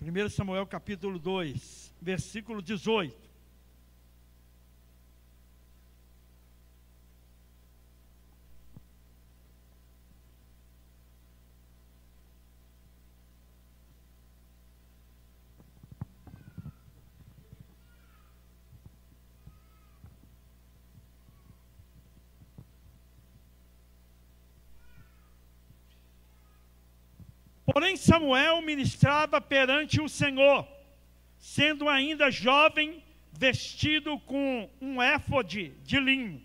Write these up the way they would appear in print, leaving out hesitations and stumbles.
1 Samuel capítulo 2, versículo 18. Porém, Samuel ministrava perante o Senhor, sendo ainda jovem, vestido com um éfode de linho.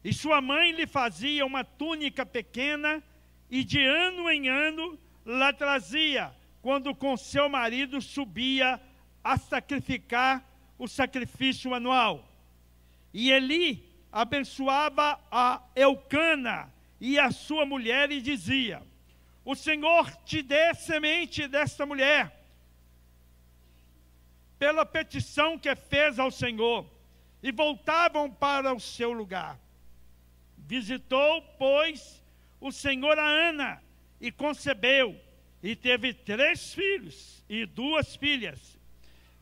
E sua mãe lhe fazia uma túnica pequena, e de ano em ano lá trazia, quando com seu marido subia a sacrificar o sacrifício anual. E Eli abençoava a Eucana e a sua mulher e dizia: o Senhor te dê semente desta mulher, pela petição que fez ao Senhor. E voltavam para o seu lugar. Visitou, pois, o Senhor a Ana, e concebeu, e teve 3 filhos e 2 filhas.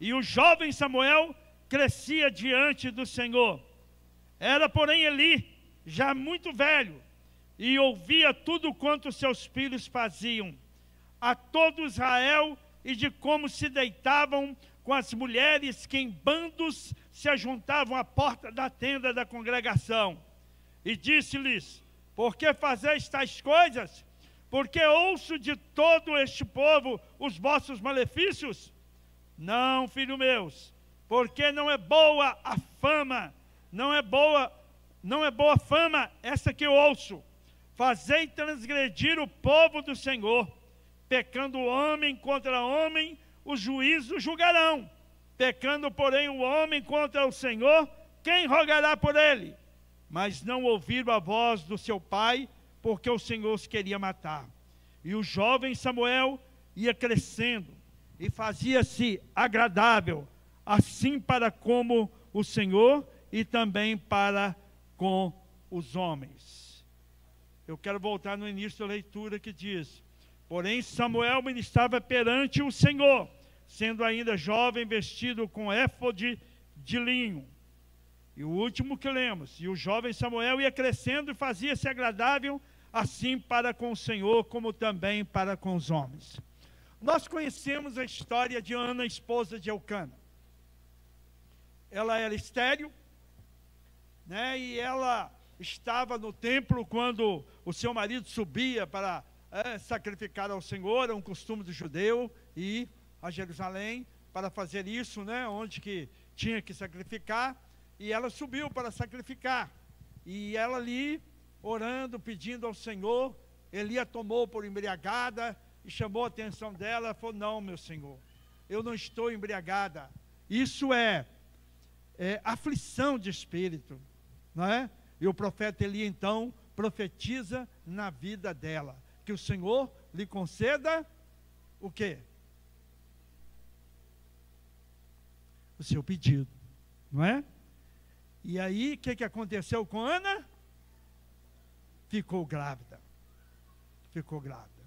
E o jovem Samuel crescia diante do Senhor. Era, porém, Eli já muito velho, e ouvia tudo quanto seus filhos faziam, a todo Israel, e de como se deitavam com as mulheres que em bandos se ajuntavam à porta da tenda da congregação. E disse-lhes: por que fazeis tais coisas? Porque ouço de todo este povo os vossos malefícios? Não, filhos meus, porque não é boa a fama, não é boa fama essa que eu ouço. Fazei transgredir o povo do Senhor. Pecando o homem contra homem, os juízos julgarão. Pecando, porém, o homem contra o Senhor, quem rogará por ele? Mas não ouviram a voz do seu pai, porque o Senhor os queria matar. E o jovem Samuel ia crescendo, e fazia-se agradável, assim para como o Senhor, e também para com os homens. Eu quero voltar no início da leitura que diz: porém Samuel ministrava perante o Senhor, sendo ainda jovem, vestido com éfode de linho. E o último que lemos: e o jovem Samuel ia crescendo e fazia-se agradável, assim para com o Senhor, como também para com os homens. Nós conhecemos a história de Ana, esposa de Eucana. Ela era estéril, né, e ela estava no templo quando o seu marido subia para sacrificar ao Senhor. É um costume do judeu ir a Jerusalém para fazer isso, né, onde que tinha que sacrificar. E ela subiu para sacrificar, e ela ali orando, pedindo ao Senhor. Eli a tomou por embriagada e chamou a atenção dela. Ela falou: não, meu Senhor, eu não estou embriagada. Isso é aflição de espírito, não é? E o profeta Eli então profetiza na vida dela, que o Senhor lhe conceda o quê? O seu pedido, não é? E aí, o que aconteceu com Ana? Ficou grávida. Ficou grávida.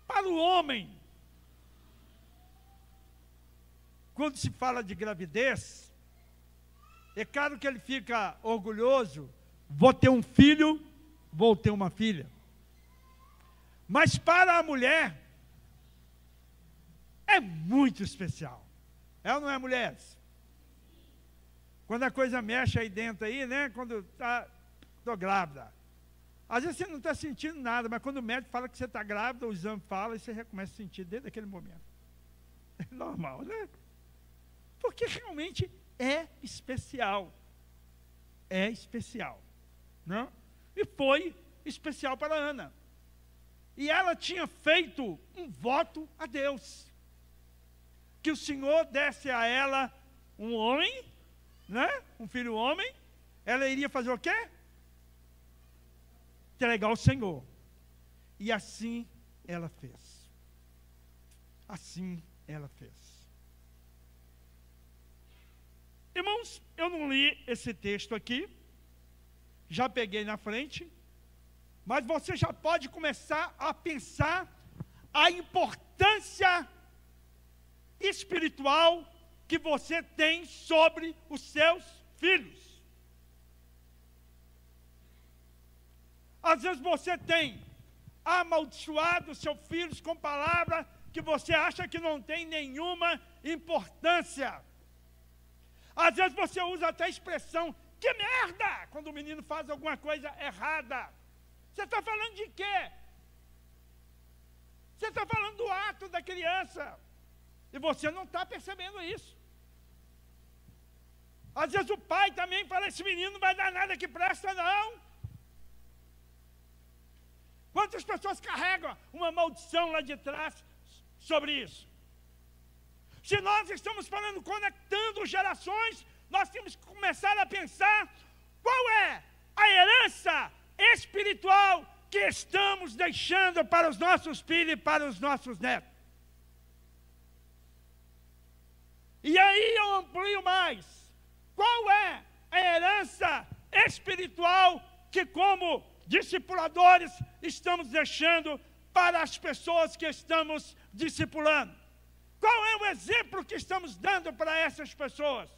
Para o homem, quando se fala de gravidez, é claro que ele fica orgulhoso: vou ter um filho, vou ter uma filha. Mas para a mulher, é muito especial. É ou não é, mulheres? Quando a coisa mexe aí dentro aí, né? Quando estou grávida. Às vezes você não está sentindo nada, mas quando o médico fala que você está grávida, o exame fala, e você já começa a sentir desde aquele momento. É normal, né? Porque realmente é especial. É especial, não? E foi especial para Ana. E ela tinha feito um voto a Deus, que o Senhor desse a ela um homem, né? Um filho homem. Ela iria fazer o quê? Entregar ao Senhor. E assim ela fez. Assim ela fez. Irmãos, eu não li esse texto aqui, já peguei na frente, mas você já pode começar a pensar a importância espiritual que você tem sobre os seus filhos. Às vezes você tem amaldiçoado seus filhos com palavras que você acha que não tem nenhuma importância. Às vezes você usa até a expressão, que merda, quando o menino faz alguma coisa errada. Você está falando de quê? Você está falando do ato da criança. E você não está percebendo isso. Às vezes o pai também fala, esse menino não vai dar nada que presta, não. Quantas pessoas carregam uma maldição lá de trás sobre isso? Se nós estamos falando, conectando gerações, nós temos que começar a pensar qual é a herança espiritual que estamos deixando para os nossos filhos e para os nossos netos. E aí eu amplio mais. Qual é a herança espiritual que, como discipuladores, estamos deixando para as pessoas que estamos discipulando? Qual é o exemplo que estamos dando para essas pessoas?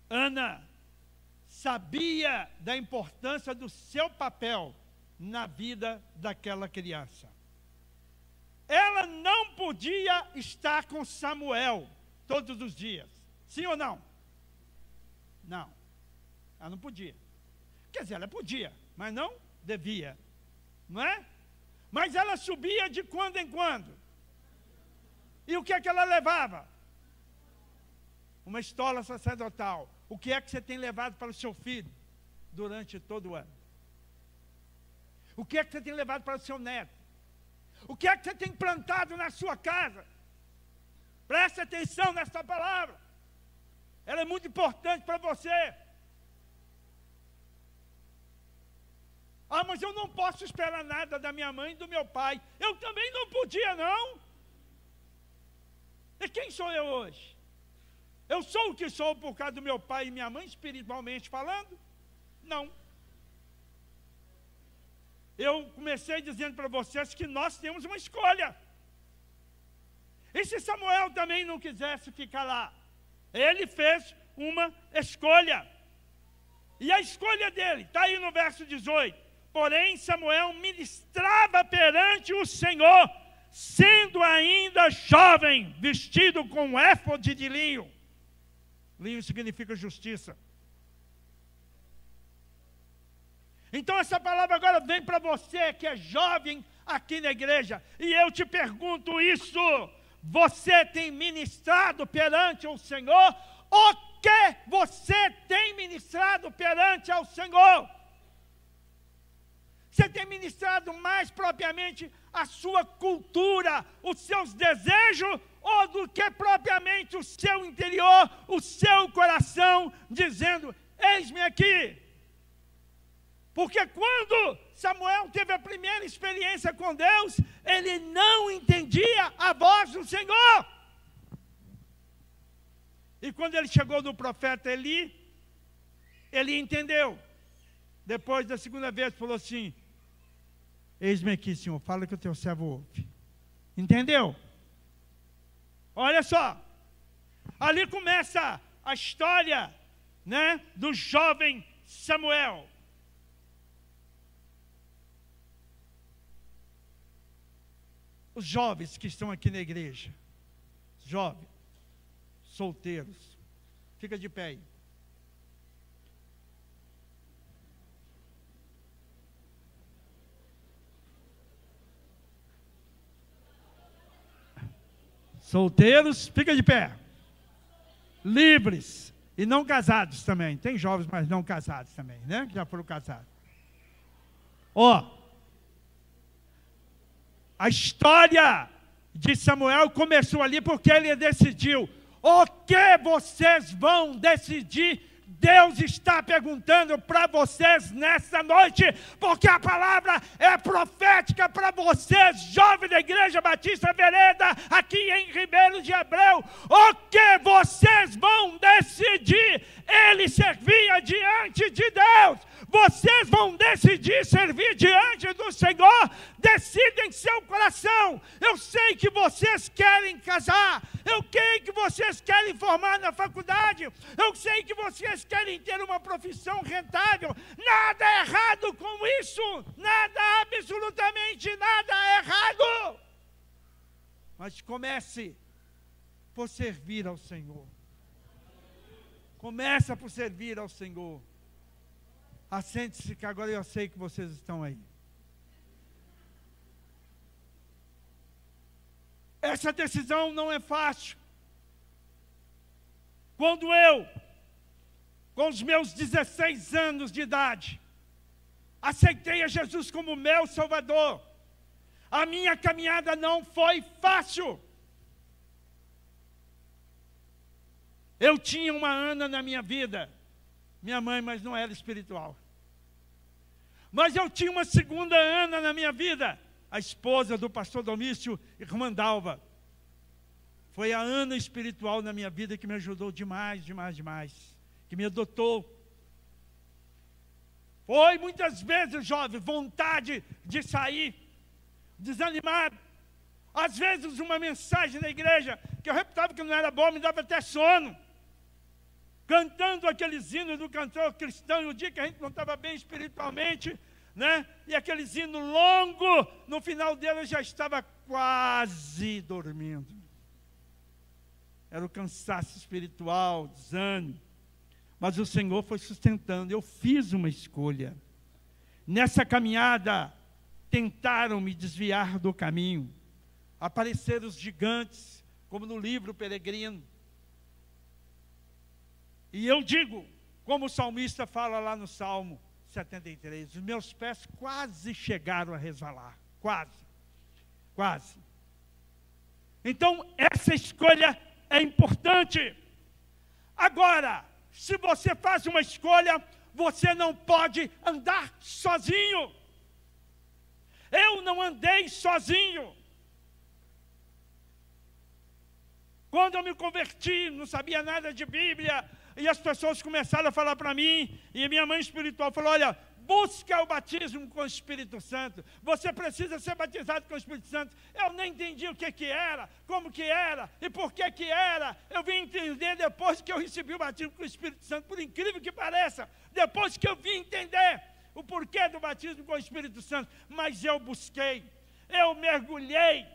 Ana sabia da importância do seu papel na vida daquela criança. Ela não podia estar com Samuel todos os dias. Sim ou não? Não. Ela não podia. Quer dizer, ela podia, mas não devia. Não é? Mas ela subia de quando em quando. E o que é que ela levava? Uma estola sacerdotal. O que é que você tem levado para o seu filho durante todo o ano? O que é que você tem levado para o seu neto? O que é que você tem plantado na sua casa? Preste atenção nesta palavra. Ela é muito importante para você. Ah, mas eu não posso esperar nada da minha mãe e do meu pai. Eu também não podia, não. E quem sou eu hoje? Eu sou o que sou por causa do meu pai e minha mãe, espiritualmente falando? Não. Eu comecei dizendo para vocês que nós temos uma escolha. E se Samuel também não quisesse ficar lá? Ele fez uma escolha. E a escolha dele, está aí no verso 18. Porém, Samuel ministrava perante o Senhor, sendo ainda jovem, vestido com um éfode de linho. Linho significa justiça. Então essa palavra agora vem para você que é jovem aqui na igreja. E eu te pergunto isso. Você tem ministrado perante o Senhor? O que você tem ministrado perante ao Senhor? Você tem ministrado mais propriamente a sua cultura, os seus desejos, ou do que propriamente o seu interior, o seu coração, dizendo, eis-me aqui. Porque quando Samuel teve a primeira experiência com Deus, ele não entendia a voz do Senhor. E quando ele chegou no profeta Eli, ele entendeu. Depois da segunda vez, falou assim, eis-me aqui, Senhor, fala que o teu servo ouve. Entendeu? Olha só, ali começa a história, né, do jovem Samuel. Os jovens que estão aqui na igreja, jovens, solteiros, fica de pé aí. Solteiros, fica de pé. Livres e não casados também. Tem jovens, mas não casados também, né? Que já foram casados. Ó, a história de Samuel começou ali porque ele decidiu. O que vocês vão decidir? Deus está perguntando para vocês nessa noite, porque a palavra é profética para vocês, jovens da Igreja Batista Vereda, aqui em Ribeiro de Abreu. O que vocês vão decidir? Ele servia diante vocês vão decidir servir diante do Senhor, decidem seu coração. Eu sei que vocês querem casar, eu sei que vocês querem formar na faculdade, eu sei que vocês querem ter uma profissão rentável. Nada é errado com isso, nada, absolutamente nada é errado. Mas comece por servir ao Senhor. Começa por servir ao Senhor. Assente-se que agora eu sei que vocês estão aí. Essa decisão não é fácil. Quando eu, com os meus 16 anos de idade, aceitei a Jesus como meu Salvador, a minha caminhada não foi fácil. Eu tinha uma Ana na minha vida, minha mãe, mas não era espiritual. Mas eu tinha uma segunda Ana na minha vida, a esposa do pastor Domício, irmã Dalva. Foi a Ana espiritual na minha vida que me ajudou demais, demais, demais. Que me adotou. Foi muitas vezes, jovem, vontade de sair, desanimado. Às vezes uma mensagem na igreja, que eu reputava que não era boa, me dava até sono. Cantando aqueles hinos do cantor cristão, e o dia que a gente não estava bem espiritualmente, né? E aqueles hinos longos, no final dele eu já estava quase dormindo. Era o cansaço espiritual, desânimo. Mas o Senhor foi sustentando. Eu fiz uma escolha. Nessa caminhada, tentaram me desviar do caminho. Apareceram os gigantes, como no livro Peregrino. E eu digo, como o salmista fala lá no Salmo 73, os meus pés quase chegaram a resvalar. Quase. Quase. Então, essa escolha é importante. Agora, se você faz uma escolha, você não pode andar sozinho. Eu não andei sozinho. Quando eu me converti, não sabia nada de Bíblia, e as pessoas começaram a falar para mim, e minha mãe espiritual falou, olha, busca o batismo com o Espírito Santo. Você precisa ser batizado com o Espírito Santo. Eu nem entendi o que era, como que era, e por que era. Eu vim entender depois que eu recebi o batismo com o Espírito Santo, por incrível que pareça, depois que eu vim entender o porquê do batismo com o Espírito Santo. Mas eu busquei, eu mergulhei,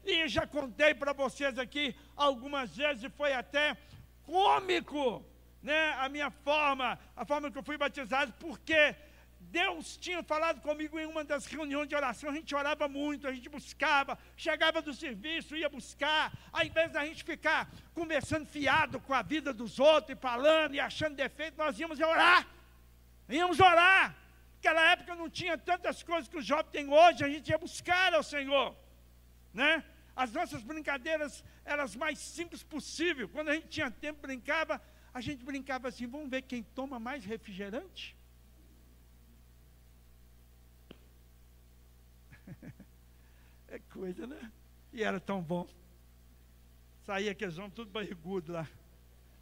e já contei para vocês aqui algumas vezes, e foi até cômico, né, a forma que eu fui batizado, porque Deus tinha falado comigo em uma das reuniões de oração. A gente orava muito, a gente buscava, chegava do serviço, ia buscar, ao invés da gente ficar conversando fiado com a vida dos outros, e falando, e achando defeito, nós íamos orar, naquela época não tinha tantas coisas que os jovens têm hoje, a gente ia buscar ao Senhor, né? As nossas brincadeiras eram as mais simples possível. Quando a gente tinha tempo, a gente brincava assim, vamos ver quem toma mais refrigerante? É coisa, né? E era tão bom. Saía aqueles homens tudo barrigudo lá.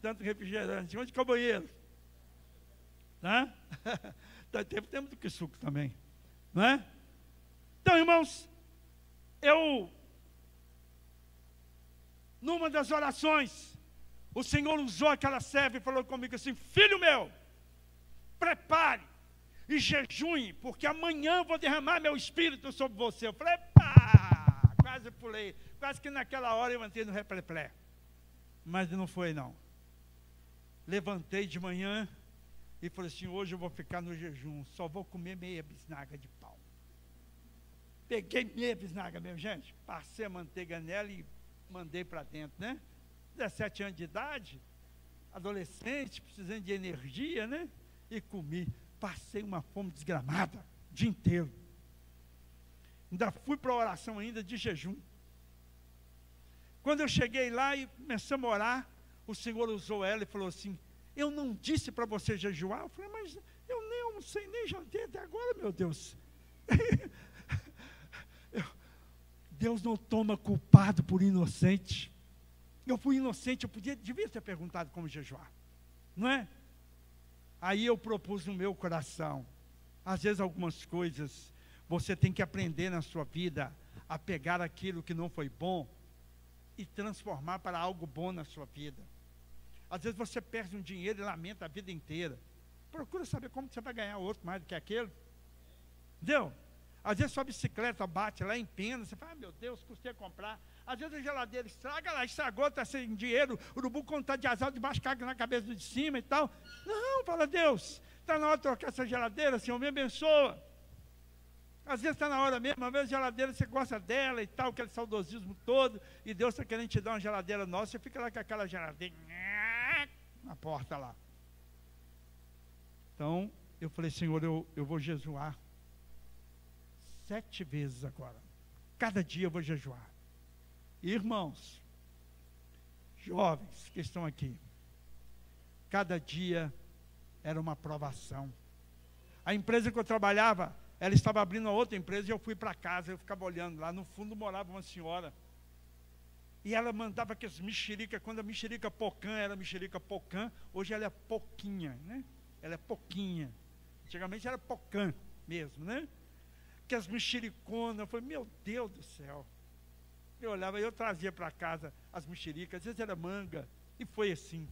Tanto refrigerante. Onde que é o banheiro? Tá? Temos do que suco também. Não é? Então, irmãos, numa das orações, o Senhor usou aquela serva e falou comigo assim, filho meu, prepare e jejue, porque amanhã eu vou derramar meu espírito sobre você. Eu falei, pá, quase pulei, quase que naquela hora eu entrei no repleplé, mas não foi não. Levantei de manhã e falei assim, hoje eu vou ficar no jejum, só vou comer meia bisnaga de pão. Peguei meia bisnaga mesmo, gente, passei a manteiga nela e mandei para dentro, né? 17 anos de idade, adolescente, precisando de energia, né? E comi. Passei uma fome desgramada, o dia inteiro. Ainda fui para a oração ainda de jejum. Quando eu cheguei lá e começamos a orar, o Senhor usou ela e falou assim, eu não disse para você jejuar? Eu falei, mas eu nem almocei, nem jantei até agora, meu Deus. Deus não toma culpado por inocente. Eu fui inocente, devia ter perguntado como jejuar, não é? Aí eu propus no meu coração, às vezes algumas coisas, você tem que aprender na sua vida a pegar aquilo que não foi bom e transformar para algo bom na sua vida. Às vezes você perde um dinheiro e lamenta a vida inteira. Procura saber como você vai ganhar outro mais do que aquele. Entendeu? Às vezes sua bicicleta bate lá, empena, você fala, meu Deus, custei comprar. Às vezes a geladeira estraga lá, estragou, está sem dinheiro, o urubu quando está de asal, debaixo caga na cabeça do de cima e tal. Não, fala, Deus, está na hora de trocar essa geladeira, Senhor, me abençoa. Às vezes está na hora mesmo, às vezes a geladeira você gosta dela e tal, aquele saudosismo todo, e Deus está querendo te dar uma geladeira nova, você fica lá com aquela geladeira na porta lá. Então, eu falei, Senhor, eu vou jejuar 7 vezes agora. Cada dia eu vou jejuar. Irmãos, jovens que estão aqui, cada dia era uma provação. A empresa que eu trabalhava, ela estava abrindo uma outra empresa e eu fui para casa, eu ficava olhando lá, no fundo morava uma senhora, e ela mandava aqueles mexerica, quando a mexerica pocã era mexerica pocã, hoje ela é pouquinha, né? Ela é pouquinha, antigamente era pocã mesmo, né? Que as mexericonas, eu falei, meu Deus do céu. Eu olhava, eu trazia para casa as mexericas, às vezes era manga, e foi assim.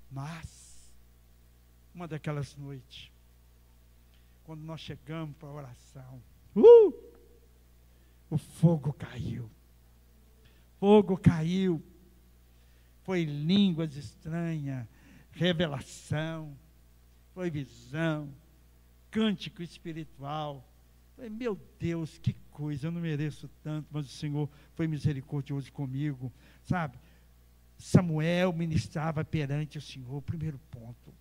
Mas, uma daquelas noites, quando nós chegamos para a oração, o fogo caiu. Fogo caiu. Foi línguas estranhas, revelação, foi visão, cântico espiritual. Falei, meu Deus, que coisa, eu não mereço tanto, mas o Senhor foi misericordioso comigo, sabe? Samuel ministrava perante o Senhor, primeiro ponto.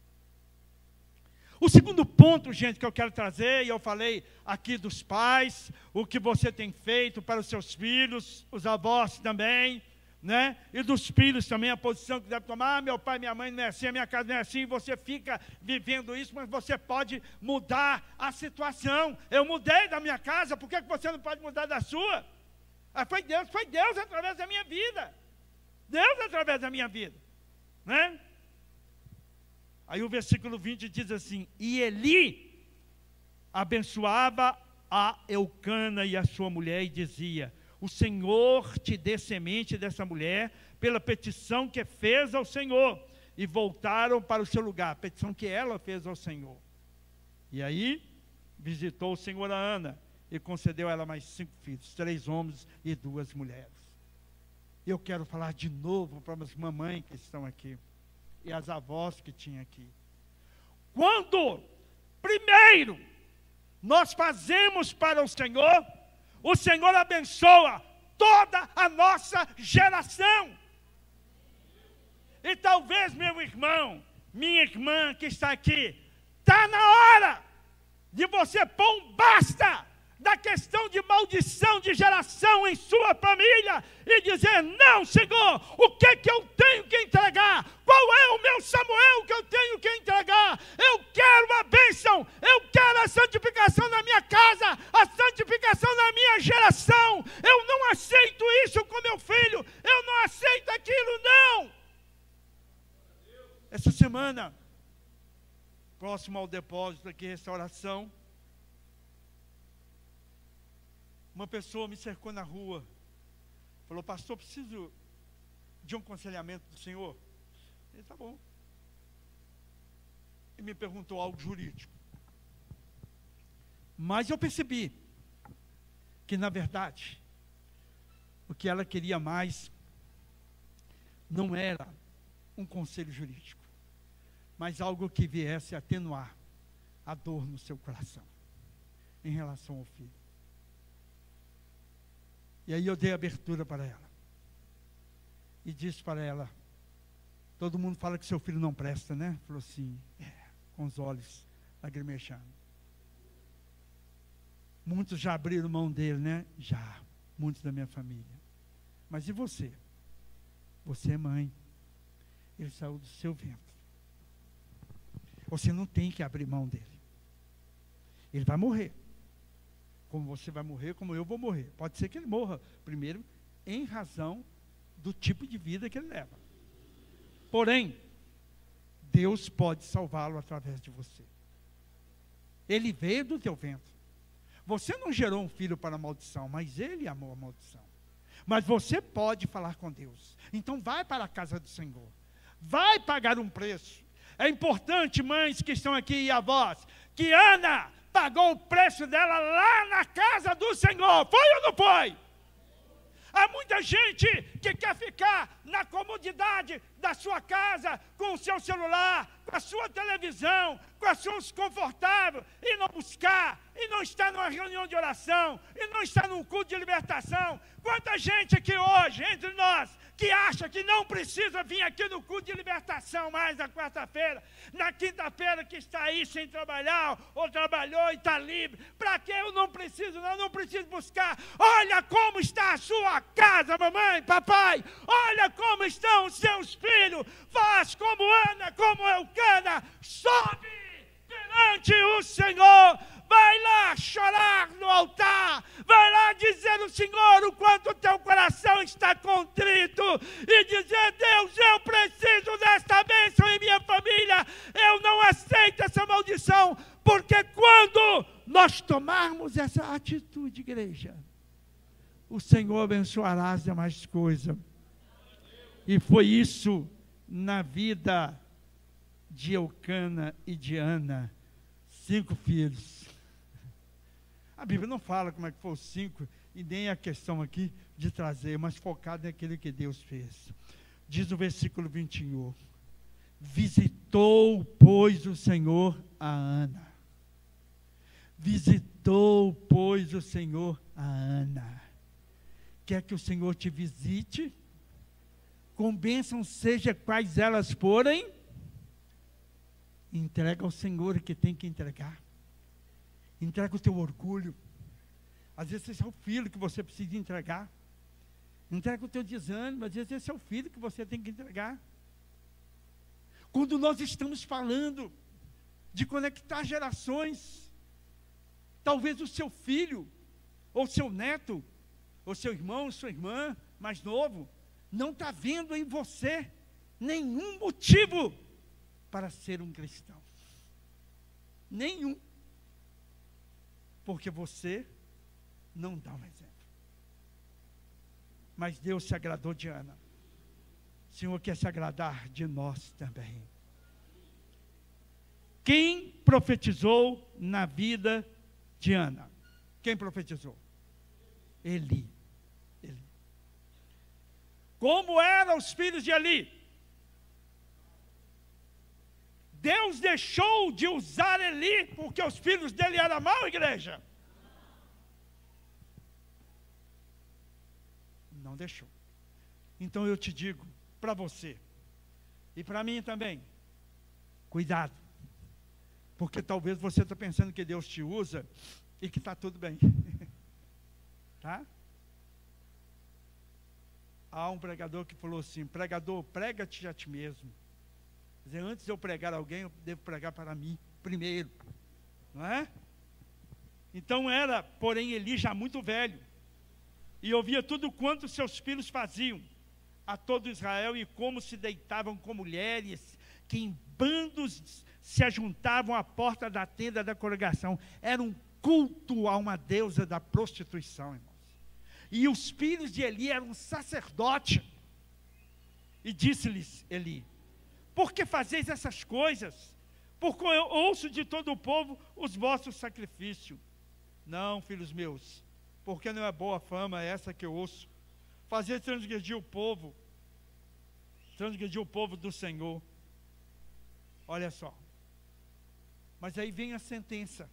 O segundo ponto, gente, que eu quero trazer, e eu falei aqui dos pais, o que você tem feito para os seus filhos, os avós também, né? E dos filhos também, a posição que deve tomar. Meu pai, minha mãe não é assim, a minha casa não é assim, e você fica vivendo isso, mas você pode mudar a situação. Eu mudei da minha casa, por que você não pode mudar da sua? Foi Deus através da minha vida. Deus através da minha vida, né? Aí o versículo 20 diz assim, e Eli abençoava a Eucana e a sua mulher e dizia, o Senhor te dê semente dessa mulher, pela petição que fez ao Senhor. E voltaram para o seu lugar, a petição que ela fez ao Senhor. E aí, visitou o Senhor a Ana, e concedeu a ela mais 5 filhos, 3 homens e 2 mulheres. Eu quero falar de novo para as mamães que estão aqui, e as avós que tinham aqui. Quando, primeiro, nós fazemos para o Senhor abençoa toda a nossa geração. E talvez, meu irmão, minha irmã que está aqui, está na hora de você pôr um basta da questão de maldição de geração em sua família e dizer, não, Senhor, o que que eu tenho que entregar? Qual é o meu Samuel que eu tenho que entregar? Eu quero a bênção, eu quero a santificação na minha casa, a santificação na minha geração. Eu não aceito isso com meu filho, eu não aceito aquilo, não. Essa semana, próximo ao depósito aqui, restauração, uma pessoa me cercou na rua, falou, pastor, preciso de um aconselhamento do senhor. Eu falei, tá bom. E me perguntou algo jurídico. Mas eu percebi que, na verdade, o que ela queria mais não era um conselho jurídico, mas algo que viesse atenuar a dor no seu coração, em relação ao filho. E aí eu dei abertura para ela. E disse para ela, todo mundo fala que seu filho não presta, né? Falou assim, com os olhos lagrimejando. Muitos já abriram mão dele, né? Já, muitos da minha família. Mas e você? Você é mãe. Ele saiu do seu ventre. Você não tem que abrir mão dele. Ele vai morrer. Como você vai morrer, como eu vou morrer. Pode ser que ele morra primeiro, em razão do tipo de vida que ele leva. Porém, Deus pode salvá-lo através de você. Ele veio do teu ventre. Você não gerou um filho para a maldição, mas ele amou a maldição. Mas você pode falar com Deus. Então vai para a casa do Senhor. Vai pagar um preço. É importante, mães que estão aqui e avós, que Ana pagou o preço dela lá na casa do Senhor. Foi ou não foi? Há muita gente que quer ficar na comodidade da sua casa, com o seu celular, com a sua televisão, com as suas confortáveis, e não buscar, e não estar numa reunião de oração, e não estar num culto de libertação. Quanta gente aqui hoje, entre nós, que acha que não precisa vir aqui no culto de libertação mais na quarta-feira, na quinta-feira que está aí sem trabalhar, ou trabalhou e está livre. Para que eu não preciso? Eu não preciso buscar. Olha como está a sua casa, mamãe, papai. Olha como estão os seus filhos. Faz como Ana, como Eucana. Sobe perante o Senhor. Vai lá chorar no altar, vai lá dizer ao Senhor o quanto o teu coração está contrito e dizer: Deus, eu preciso desta bênção em minha família, eu não aceito essa maldição, porque quando nós tomarmos essa atitude, igreja, o Senhor abençoará as demais coisas. E foi isso na vida de Eucana e de Ana, 5 filhos. A Bíblia não fala como é que foram os 5, e nem a questão aqui de trazer, mas focado naquilo que Deus fez. Diz o versículo 21, visitou, pois, o Senhor a Ana. Visitou, pois, o Senhor a Ana. Quer que o Senhor te visite? Com bênçãos, seja quais elas forem, entrega ao Senhor o que tem que entregar. Entrega o teu orgulho. Às vezes esse é o filho que você precisa entregar. Entrega o teu desânimo. Às vezes esse é o filho que você tem que entregar. Quando nós estamos falando de conectar gerações, talvez o seu filho, ou seu neto, ou seu irmão, ou sua irmã mais novo, não está vendo em você nenhum motivo para ser um cristão. Nenhum. Porque você não dá um exemplo. Mas Deus se agradou de Ana. O Senhor quer se agradar de nós também. Quem profetizou na vida de Ana? Quem profetizou? Eli. Como eram os filhos de Eli? Deus deixou de usar Eli porque os filhos dele eram maus, igreja? Não deixou. Então eu te digo, para você, e para mim também, cuidado. Porque talvez você está pensando que Deus te usa e que está tudo bem. Tá? Há um pregador que falou assim: pregador, prega-te a ti mesmo. Quer dizer, antes de eu pregar alguém, eu devo pregar para mim primeiro, não é? Então era, porém, Eli já muito velho, e ouvia tudo quanto seus filhos faziam a todo Israel, e como se deitavam com mulheres, que em bandos se ajuntavam à porta da tenda da congregação. Era um culto a uma deusa da prostituição, irmãos. E os filhos de Eli eram sacerdotes. E disse-lhes Eli: por que fazeis essas coisas? Porque eu ouço de todo o povo os vossos sacrifícios. Não, filhos meus, porque não é boa fama essa que eu ouço. Fazer transgredir o povo do Senhor. Olha só. Mas aí vem a sentença.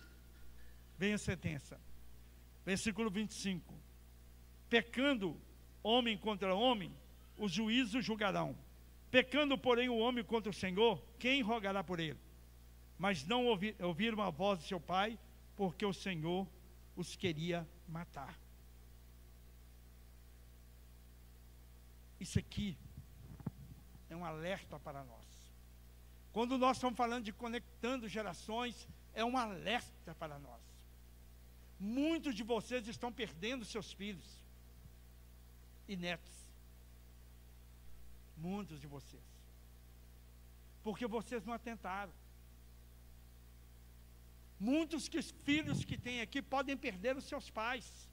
Versículo 25. Pecando homem contra homem, os juízos julgarão. Pecando, porém, o homem contra o Senhor, quem rogará por ele? Mas não ouviram a voz de seu pai, porque o Senhor os queria matar. Isso aqui é um alerta para nós. Quando nós estamos falando de conectando gerações, é um alerta para nós. Muitos de vocês estão perdendo seus filhos e netos. Muitos de vocês. porque vocês não atentaram. Muitos filhos que tem aqui podem perder os seus pais,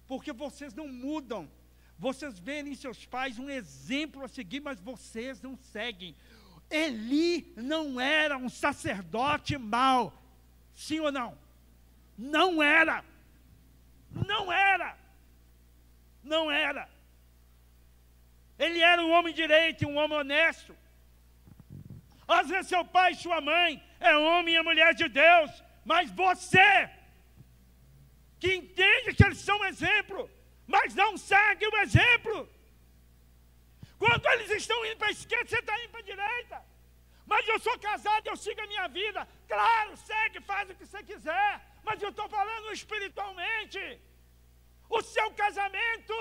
porque vocês não mudam. Vocês veem em seus pais um exemplo a seguir, mas vocês não seguem. Eli não era um sacerdote mau, sim ou não? Não era. Não era. Não era. Ele era um homem direito, um homem honesto. Às vezes seu pai e sua mãe é homem e mulher de Deus, mas você, que entende que eles são um exemplo, mas não segue o exemplo. Quando eles estão indo para a esquerda, você está indo para a direita. Mas eu sou casado, eu sigo a minha vida. Claro, segue, faz o que você quiser. Mas eu estou falando espiritualmente. O seu casamento,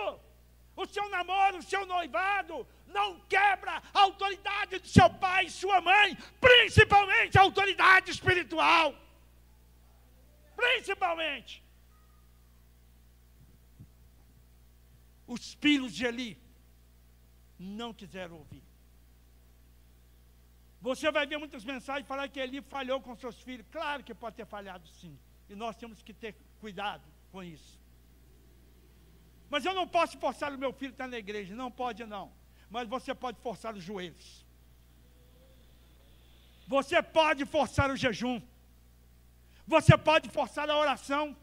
o seu namoro, o seu noivado, não quebra a autoridade do seu pai e sua mãe, principalmente a autoridade espiritual. Principalmente. Os filhos de Eli não quiseram ouvir. Você vai ver muitas mensagens falar que Eli falhou com seus filhos. Claro que pode ter falhado, sim. E nós temos que ter cuidado com isso. Mas eu não posso forçar o meu filho a estar na igreja. Não pode, não. Mas você pode forçar os joelhos. Você pode forçar o jejum. Você pode forçar a oração.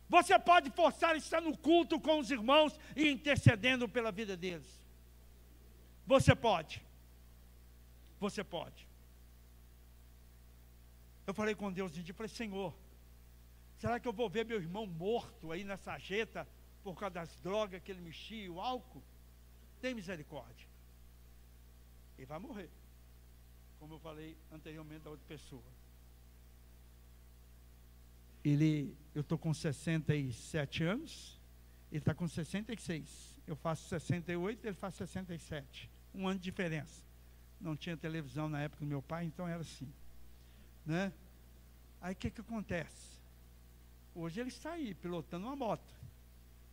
Você pode forçar estar no culto com os irmãos e intercedendo pela vida deles. Você pode. Você pode. Eu falei com Deus um dia, falei, Senhor, será que eu vou ver meu irmão morto aí na sarjeta por causa das drogas que ele mexia, o álcool? Tem misericórdia. Ele vai morrer, como eu falei anteriormente a outra pessoa. Eu estou com 67 anos, ele está com 66. Eu faço 68, ele faz 67. Um ano de diferença. Não tinha televisão na época do meu pai, então era assim, né? Aí o que acontece? Hoje ele está aí, pilotando uma moto,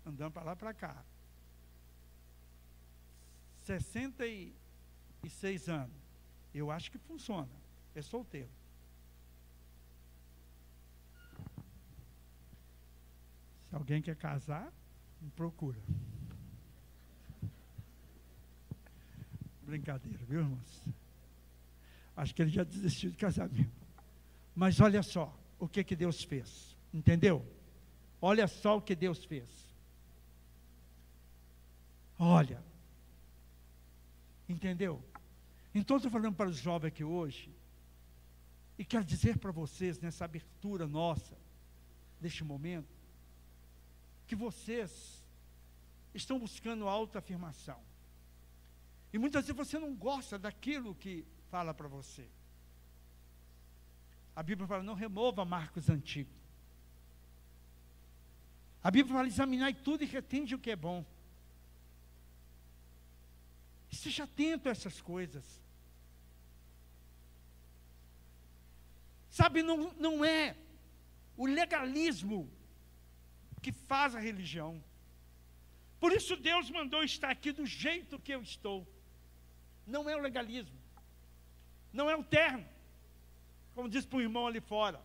andando para lá e para cá. 66 anos. Eu acho que funciona. É solteiro. Se alguém quer casar, me procura. Brincadeira, viu, irmãos? Acho que ele já desistiu de casamento. Mas olha só o que Deus fez. Entendeu? Olha só o que Deus fez. Olha. Entendeu? Então estou falando para os jovens aqui hoje, e quero dizer para vocês, nessa abertura nossa, deste momento, que vocês estão buscando autoafirmação. E muitas vezes você não gosta daquilo que fala para você. A Bíblia fala, não remova marcos antigos. A Bíblia fala, examinai tudo e retende o que é bom. Esteja atento a essas coisas. Sabe, não é o legalismo que faz a religião. Por isso Deus mandou estar aqui do jeito que eu estou. Não é o legalismo. Não é o terno. Como diz para o irmão ali fora.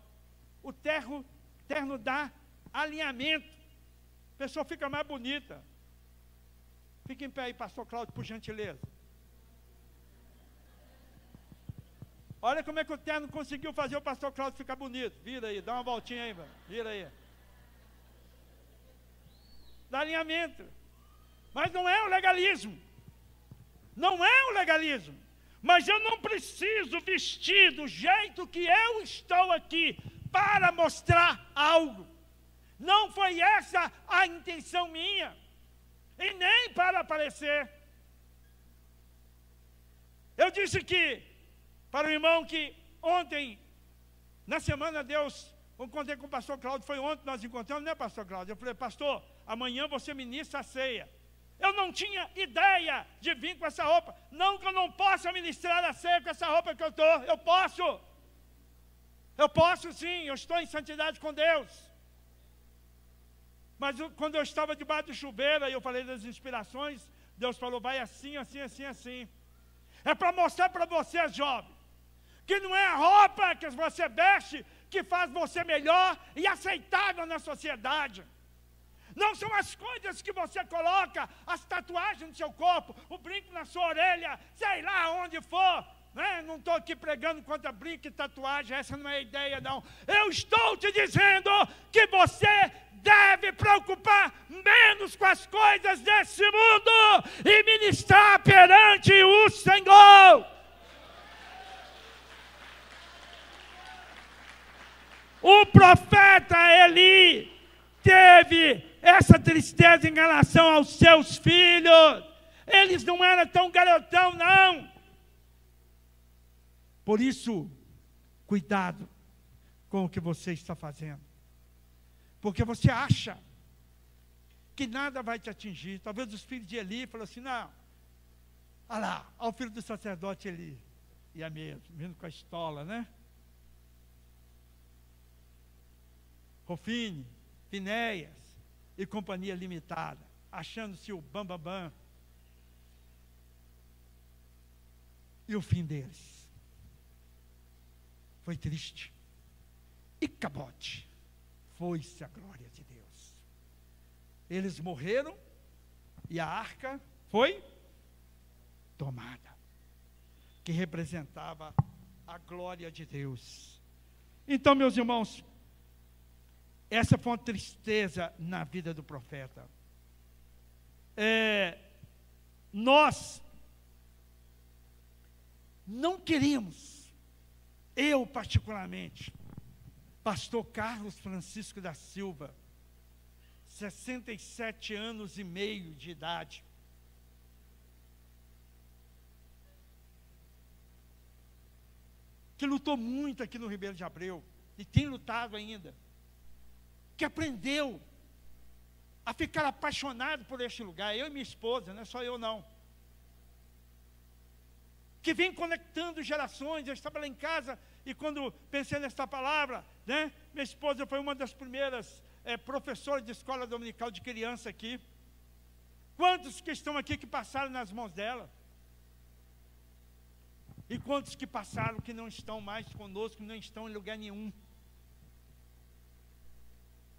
O terno dá alinhamento. A pessoa fica mais bonita. Fica em pé aí, pastor Cláudio, por gentileza. Olha como é que o terno conseguiu fazer o pastor Cláudio ficar bonito. Vira aí, dá uma voltinha aí, mano. Vira aí. Dá alinhamento. Mas não é o legalismo. Não é o legalismo. Mas eu não preciso vestir do jeito que eu estou aqui para mostrar algo. Não foi essa a intenção minha. E nem para aparecer. Eu disse que, para o irmão que ontem, na semana Deus, eu encontrei com o pastor Cláudio, foi ontem nós encontramos, né, pastor Cláudio? Eu falei, pastor, amanhã você ministra a ceia. Eu não tinha ideia de vir com essa roupa. Não que eu não possa ministrar a ceia com essa roupa que eu estou. Eu posso. Eu posso sim, eu estou em santidade com Deus. Mas quando eu estava debaixo do chuveiro, e eu falei das inspirações, Deus falou, vai assim, assim, assim, assim. É para mostrar para você, jovem, que não é a roupa que você veste que faz você melhor e aceitável na sociedade. Não são as coisas que você coloca, as tatuagens no seu corpo, o brinco na sua orelha, sei lá onde for. Né? Não estou aqui pregando contra brinco e tatuagem, essa não é a ideia, não. Eu estou te dizendo que você deve preocupar menos com as coisas desse mundo e ministrar perante o Senhor. O profeta Eli teve essa tristeza em relação aos seus filhos. Eles não eram tão garotão, não. Por isso, cuidado com o que você está fazendo. Porque você acha que nada vai te atingir. Talvez os filhos de Eli falaram assim, não, olha lá, olha o filho do sacerdote Eli. E é mesmo, vindo com a estola, né? Rofine, Finéias e companhia limitada, achando-se o bambambam. E o fim deles foi triste. E cabote, foi-se a glória de Deus. Eles morreram e a arca foi tomada, que representava a glória de Deus. Então, meus irmãos, essa foi uma tristeza na vida do profeta. Nós não queríamos, eu particularmente, pastor Carlos Francisco da Silva, 67 anos e meio de idade, que lutou muito aqui no Ribeiro de Abreu, e tem lutado ainda, que aprendeu a ficar apaixonado por este lugar, eu e minha esposa, não é só eu não, que vem conectando gerações. Eu estava lá em casa, e quando pensei nesta palavra, né, minha esposa foi uma das primeiras professoras de escola dominical de criança aqui. Quantos que estão aqui que passaram nas mãos dela? E quantos que passaram que não estão mais conosco, que não estão em lugar nenhum?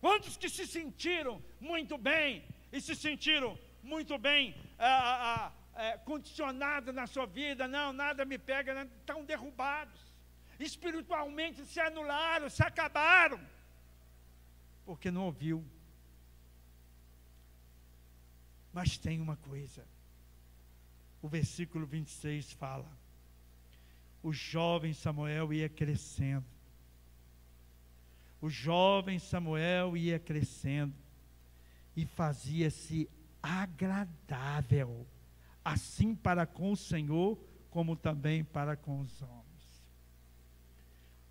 Quantos que se sentiram muito bem, e se sentiram muito bem condicionados na sua vida, não, nada me pega, né? Estão derrubados, espiritualmente se anularam, se acabaram, porque não ouviu. Mas tem uma coisa, o versículo 26 fala, o jovem Samuel ia crescendo, o jovem Samuel ia crescendo e fazia-se agradável, assim para com o Senhor, como também para com os homens.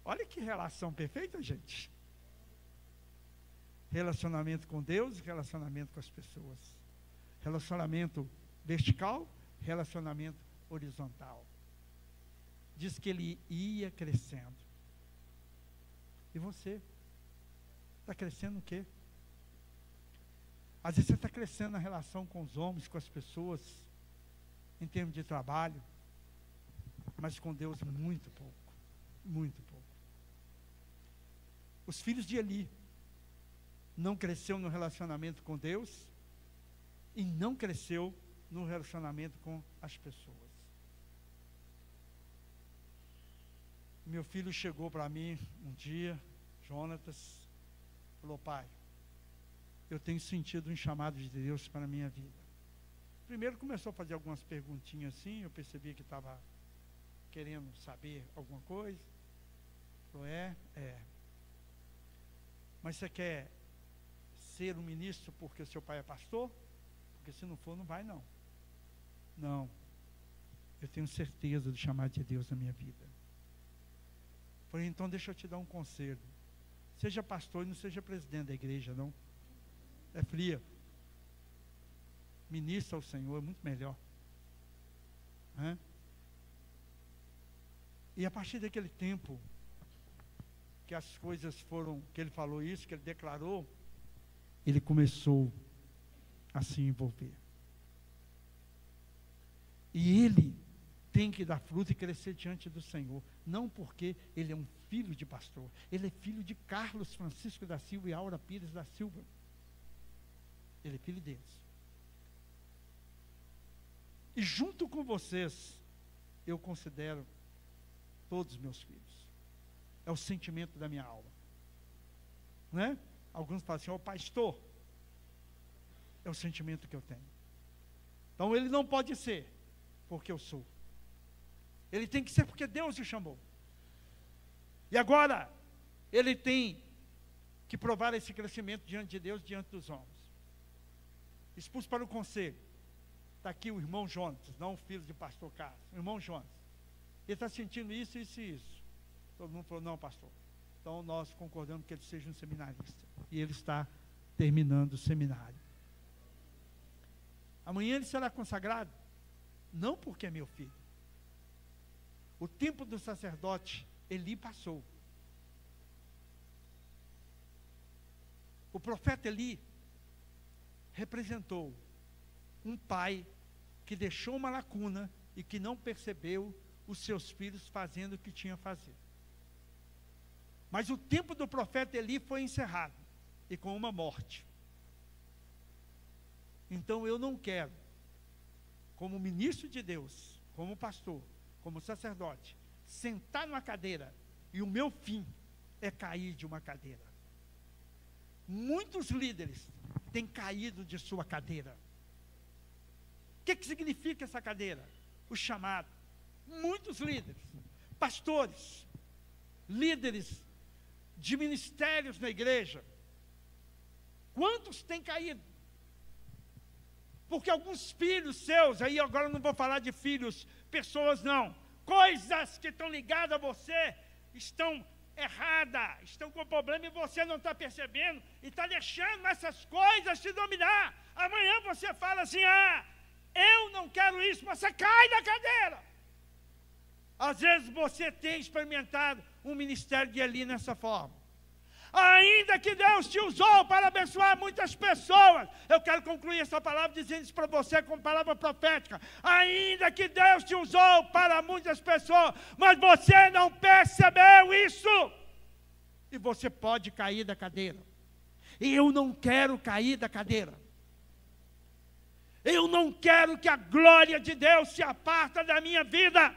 Olha que relação perfeita, gente. Relacionamento com Deus e relacionamento com as pessoas. Relacionamento vertical, relacionamento horizontal. Diz que ele ia crescendo. E você? Está crescendo o quê? Às vezes você está crescendo na relação com os homens, com as pessoas, em termos de trabalho, mas com Deus muito pouco, muito pouco. Os filhos de Eli não cresceu no relacionamento com Deus e não cresceu no relacionamento com as pessoas. Meu filho chegou para mim um dia, Jonatas, falou, pai, eu tenho sentido um chamado de Deus para a minha vida. Primeiro começou a fazer algumas perguntinhas assim, eu percebi que estava querendo saber alguma coisa. Falou, mas você quer ser um ministro porque o seu pai é pastor? Porque se não for, não vai não. Não, eu tenho certeza do chamado de Deus na minha vida. Falei, então deixa eu te dar um conselho. Seja pastor e não seja presidente da igreja, não. É fria. Ministra ao Senhor, é muito melhor. E a partir daquele tempo, que as coisas foram, que ele falou isso, que ele declarou, ele começou a se envolver. E ele tem que dar fruto e crescer diante do Senhor. Não porque ele é um filho de pastor. Ele é filho de Carlos Francisco da Silva e Aura Pires da Silva. Ele é filho deles. E junto com vocês, eu considero todos meus filhos. É o sentimento da minha alma. Não é? Alguns falam assim, pastor. É o sentimento que eu tenho. Então ele não pode ser porque eu sou. Ele tem que ser porque Deus o chamou. E agora, ele tem que provar esse crescimento diante de Deus, diante dos homens. Expulso para o conselho. Está aqui o irmão Jonas, não o filho de pastor Carlos. O irmão Jonas. Ele está sentindo isso, isso e isso. Todo mundo falou, não, pastor. Então nós concordamos que ele seja um seminarista. E ele está terminando o seminário. Amanhã ele será consagrado. Não porque é meu filho. O tempo do sacerdote Eli passou. O profeta Eli representou um pai que deixou uma lacuna e que não percebeu os seus filhos fazendo o que tinha a fazer. Mas o tempo do profeta Eli foi encerrado, e com uma morte. Então eu não quero, como ministro de Deus, como pastor, como sacerdote, sentar numa cadeira, e o meu fim é cair de uma cadeira. Muitos líderes têm caído de sua cadeira. O que significa essa cadeira? O chamado. Muitos líderes, pastores, líderes de ministérios na igreja, quantos têm caído? Porque alguns filhos seus, aí agora eu não vou falar de filhos, pessoas não, coisas que estão ligadas a você, estão erradas, estão com problema e você não está percebendo, e está deixando essas coisas te dominar. Amanhã você fala assim, eu não quero isso, você cai da cadeira. Às vezes você tem experimentado um ministério de Eli nessa forma. Ainda que Deus te usou para abençoar muitas pessoas, eu quero concluir essa palavra dizendo isso para você como palavra profética. Ainda que Deus te usou para muitas pessoas, mas você não percebeu isso, e você pode cair da cadeira. E eu não quero cair da cadeira. Eu não quero que a glória de Deus se aparta da minha vida.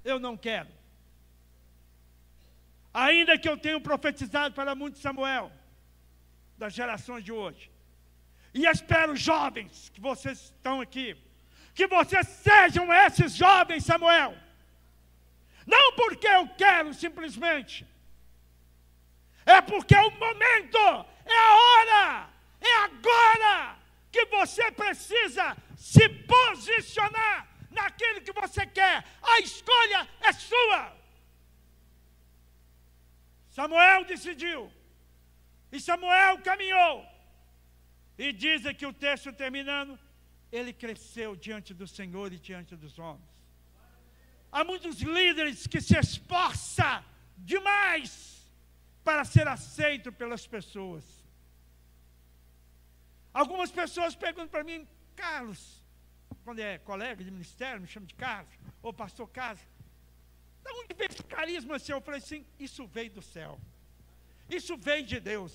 Eu não quero. Ainda que eu tenha profetizado para muitos Samuel, das gerações de hoje, e espero, jovens, que vocês estão aqui, que vocês sejam esses jovens Samuel, não porque eu quero simplesmente, é porque é o momento, é a hora, é agora, que você precisa se posicionar naquilo que você quer. A escolha é sua. Samuel decidiu, e Samuel caminhou, e diz aqui o texto terminando, ele cresceu diante do Senhor e diante dos homens. Há muitos líderes que se esforçam demais para ser aceito pelas pessoas. Algumas pessoas perguntam para mim, Carlos, quando é colega de ministério, me chama de Carlos, ou pastor Carlos, de onde veio esse carisma seu? Eu falei assim, isso veio do céu. Isso veio de Deus.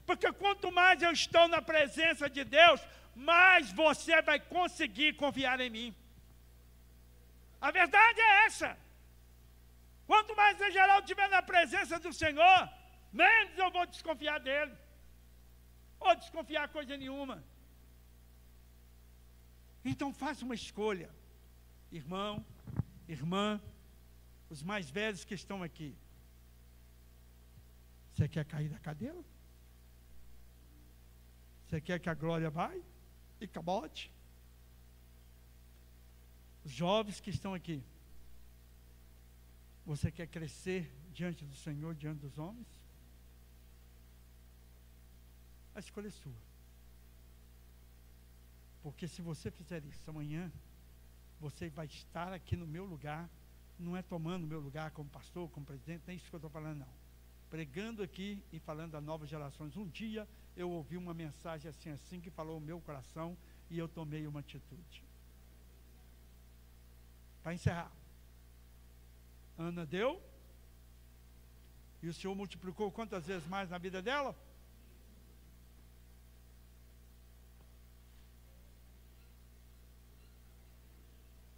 Porque quanto mais eu estou na presença de Deus, mais você vai conseguir confiar em mim. A verdade é essa. Quanto mais o Geraldo estiver na presença do Senhor, menos eu vou desconfiar dele. Ou desconfiar coisa nenhuma. Então faça uma escolha. Irmão, irmã, os mais velhos que estão aqui. Você quer cair da cadeira? Você quer que a glória vai e cabote? Os jovens que estão aqui. Você quer crescer diante do Senhor, diante dos homens? A escolha é sua. Porque se você fizer isso amanhã, você vai estar aqui no meu lugar, não é tomando o meu lugar como pastor, como presidente, nem isso que eu estou falando, não. Pregando aqui e falando a novas gerações. Um dia eu ouvi uma mensagem assim que falou o meu coração e eu tomei uma atitude. Para encerrar. Ana deu. E o Senhor multiplicou quantas vezes mais na vida dela?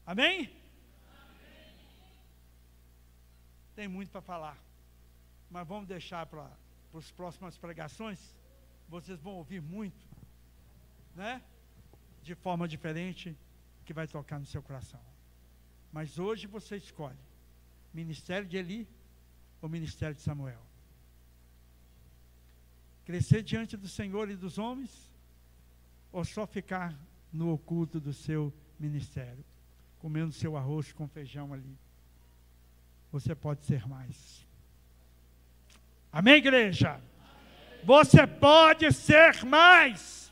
Amém? Tem muito para falar. Mas vamos deixar para as próximas pregações. Vocês vão ouvir muito, né? De forma diferente, que vai tocar no seu coração. Mas hoje você escolhe: ministério de Eli ou ministério de Samuel? Crescer diante do Senhor e dos homens, ou só ficar no oculto do seu ministério, comendo seu arroz com feijão ali? Você pode ser mais. Amém, igreja? Amém. Você pode ser mais.